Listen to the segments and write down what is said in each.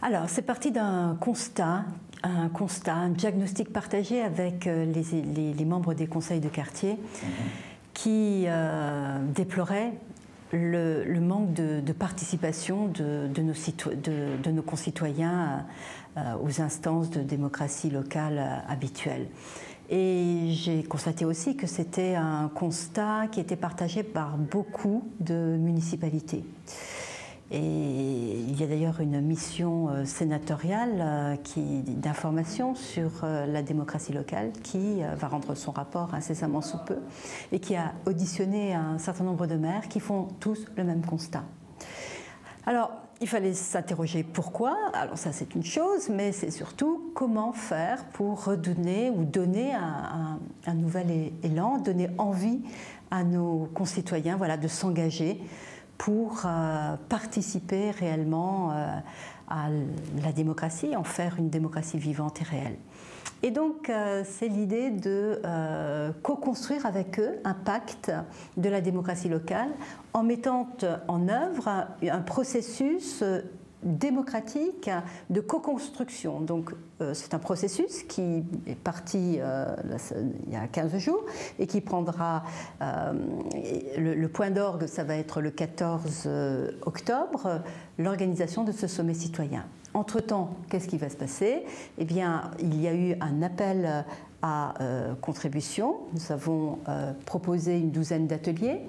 Alors, c'est parti d'un constat, un diagnostic partagé avec les membres des conseils de quartier qui déploraient le manque de participation de nos concitoyens aux instances de démocratie locale habituelles. Et j'ai constaté aussi que c'était un constat qui était partagé par beaucoup de municipalités. Et il y a d'ailleurs une mission sénatoriale d'information sur la démocratie locale qui va rendre son rapport incessamment sous peu et qui a auditionné un certain nombre de maires qui font tous le même constat. Alors, il fallait s'interroger pourquoi. Alors ça, c'est une chose, mais c'est surtout comment faire pour redonner ou donner un nouvel élan, donner envie à nos concitoyens, voilà, de s'engager pour participer réellement à la démocratie, en faire une démocratie vivante et réelle. Et donc, c'est l'idée de co-construire avec eux un pacte de la démocratie locale en mettant en œuvre un processus démocratique de co-construction. Donc, c'est un processus qui est parti il y a 15 jours et qui prendra le point d'orgue, ça va être le 14 octobre, l'organisation de ce sommet citoyen. Entre-temps, qu'est-ce qui va se passer? Eh bien, il y a eu un appel à contribution. Nous avons proposé une douzaine d'ateliers.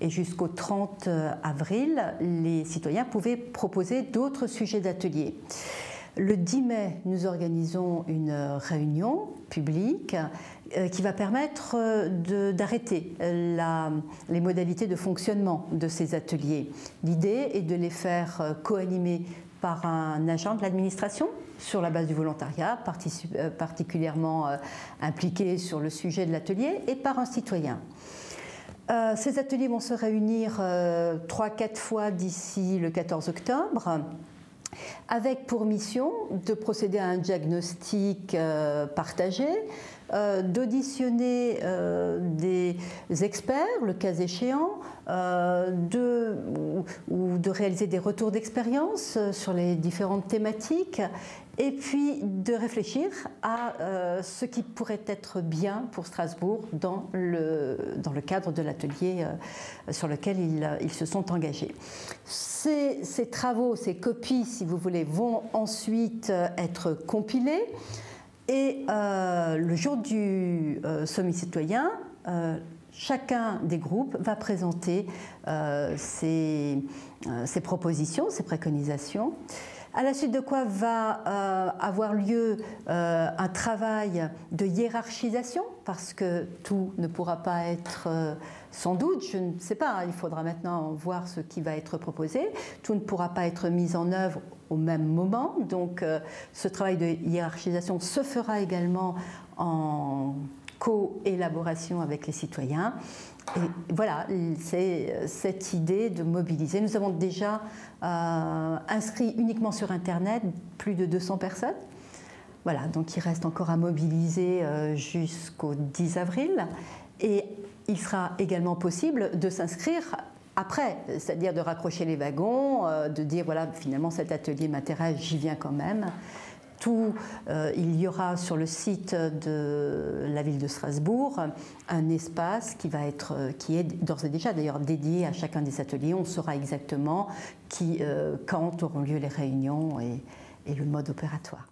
Et jusqu'au 30 avril, les citoyens pouvaient proposer d'autres sujets d'ateliers. Le 10 mai, nous organisons une réunion publique qui va permettre d'arrêter les modalités de fonctionnement de ces ateliers. L'idée est de les faire co-animer par un agent de l'administration sur la base du volontariat, particulièrement impliqué sur le sujet de l'atelier, et par un citoyen. Ces ateliers vont se réunir 3-4 fois d'ici le 14 octobre, avec pour mission de procéder à un diagnostic partagé, d'auditionner des experts, le cas échéant, ou de réaliser des retours d'expérience sur les différentes thématiques, et puis de réfléchir à ce qui pourrait être bien pour Strasbourg dans le cadre de l'atelier sur lequel ils se sont engagés. Ces travaux, ces copies, si vous voulez, vont ensuite être compilées. Et le jour du sommet citoyen, chacun des groupes va présenter ses propositions, ses préconisations. À la suite de quoi va avoir lieu un travail de hiérarchisation, parce que tout ne pourra pas être, sans doute, je ne sais pas, il faudra maintenant voir ce qui va être proposé, tout ne pourra pas être mis en œuvre au même moment, donc ce travail de hiérarchisation se fera également en co-élaboration avec les citoyens. Et voilà, c'est cette idée de mobiliser. Nous avons déjà inscrit uniquement sur Internet plus de 200 personnes. Voilà, donc il reste encore à mobiliser jusqu'au 10 avril. Et il sera également possible de s'inscrire après, c'est-à-dire de raccrocher les wagons, de dire voilà, finalement cet atelier m'intéresse, j'y viens quand même. Il y aura sur le site de la ville de Strasbourg un espace qui est d'ores et déjà d'ailleurs dédié à chacun des ateliers. On saura exactement quand auront lieu les réunions et le mode opératoire.